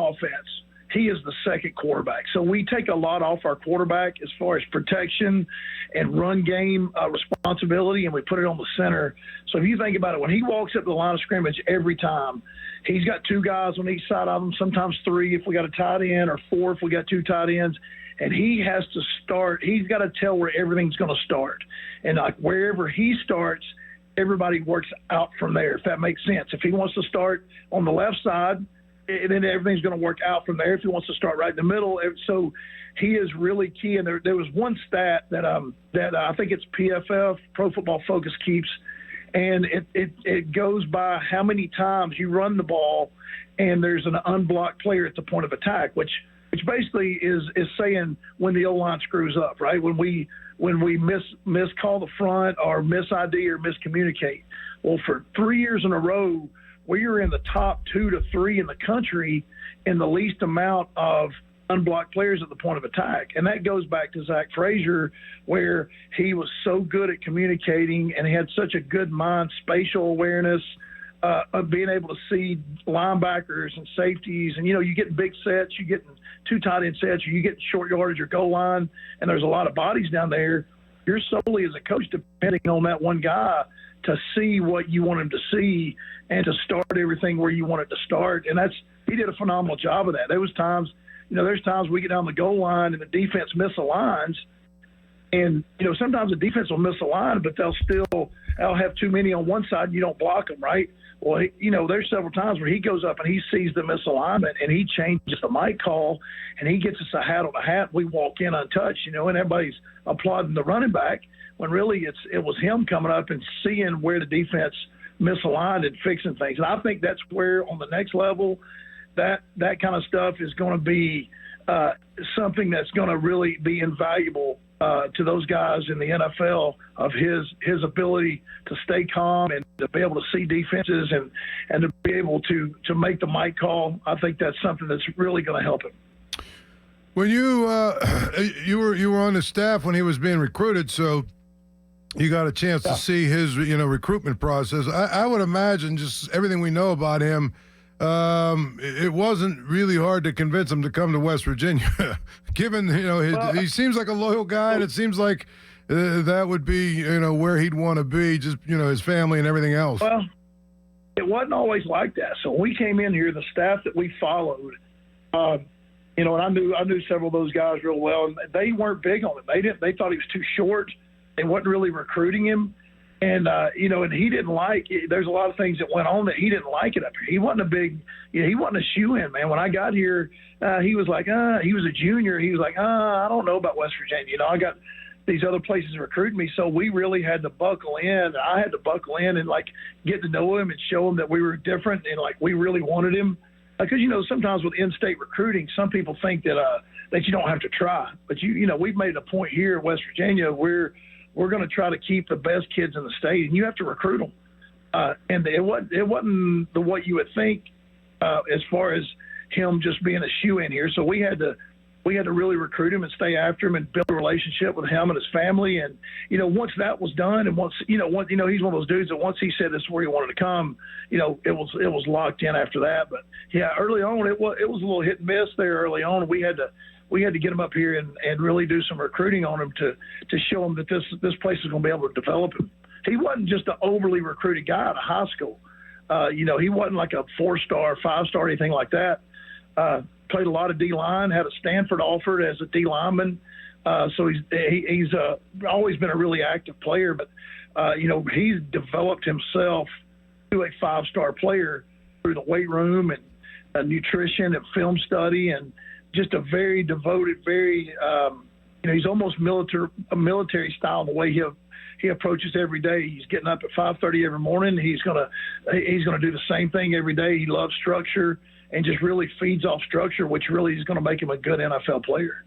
offense, he is the second quarterback. So we take a lot off our quarterback as far as protection and run game responsibility, and we put it on the center. So if you think about it, when he walks up the line of scrimmage every time, he's got two guys on each side of him, sometimes three if we got a tight end, or four if we got two tight ends. And he has to start. He's got to tell where everything's going to start. And like wherever he starts, everybody works out from there, if that makes sense. If he wants to start on the left side, then everything's going to work out from there. If he wants to start right in the middle, so he is really key. And there was one stat that I think it's PFF, Pro Football Focus, keeps, and it goes by how many times you run the ball and there's an unblocked player at the point of attack, which basically is saying when the O-line screws up, right? When we miscall the front or mis-ID or miscommunicate. Well, for 3 years in a row, we are in the top 2 to 3 in the country in the least amount of unblocked players at the point of attack. And that goes back to Zach Frazier, where he was so good at communicating and he had such a good mind, spatial awareness, of being able to see linebackers and safeties. And, you get big sets, you get two tight end sets, or you get short yardage or goal line, and there's a lot of bodies down there. You're solely, as a coach, depending on that one guy to see what you want him to see and to start everything where you want it to start. And he did a phenomenal job of that. There was times, there's times we get down the goal line and the defense misaligns. And, sometimes the defense will misalign, but they'll have too many on one side and you don't block them, right? Well, there's several times where he goes up and he sees the misalignment and he changes the mic call and he gets us a hat on a hat. We walk in untouched, and everybody's applauding the running back when really it was him coming up and seeing where the defense misaligned and fixing things. And I think that's where on the next level that kind of stuff is going to be something that's going to really be invaluable to those guys in the NFL, of his ability to stay calm and to be able to see defenses and to be able to make the mic call. I think that's something that's really going to help him. When you were on the staff when he was being recruited, so you got a chance to see his recruitment process. I would imagine, just everything we know about him, it wasn't really hard to convince him to come to West Virginia, given he seems like a loyal guy, and it seems like that would be where he'd want to be, just his family and everything else. Well, it wasn't always like that. So when we came in here, the staff that we followed, and I knew several of those guys real well, and they weren't big on him. They thought he was too short. They wasn't really recruiting him. And, and he didn't there's a lot of things that went on that he didn't like it up here. He wasn't he wasn't a shoe-in, man. When I got here, he was like, he was a junior. He was like, I don't know about West Virginia. I got these other places recruiting me. So we really had to buckle in. I had to buckle in and get to know him and show him that we were different and we really wanted him. Because, sometimes with in-state recruiting, some people think that you don't have to try. But, we've made a point here in West Virginia where we're going to try to keep the best kids in the state, and you have to recruit them. And it wasn't what you would think as far as him just being a shoe-in here. So we had to really recruit him and stay after him and build a relationship with him and his family. And once that was done, and once he's one of those dudes that once he said this is where he wanted to come, it was locked in after that. But yeah, early on it was a little hit and miss there early on. We had to get him up here and really do some recruiting on him to show him that this place is going to be able to develop him. He wasn't just an overly recruited guy out of high school. He wasn't like a 4-star, 5-star, anything like that. Played a lot of D-line, had a Stanford offer as a D lineman. So he's always been a really active player, but he's developed himself to a 5-star player through the weight room and nutrition and film study, and just a very devoted, very he's almost military style in the way he approaches every day. He's getting up at 5:30 every morning. He's gonna do the same thing every day. He loves structure and just really feeds off structure, which really is going to make him a good NFL player.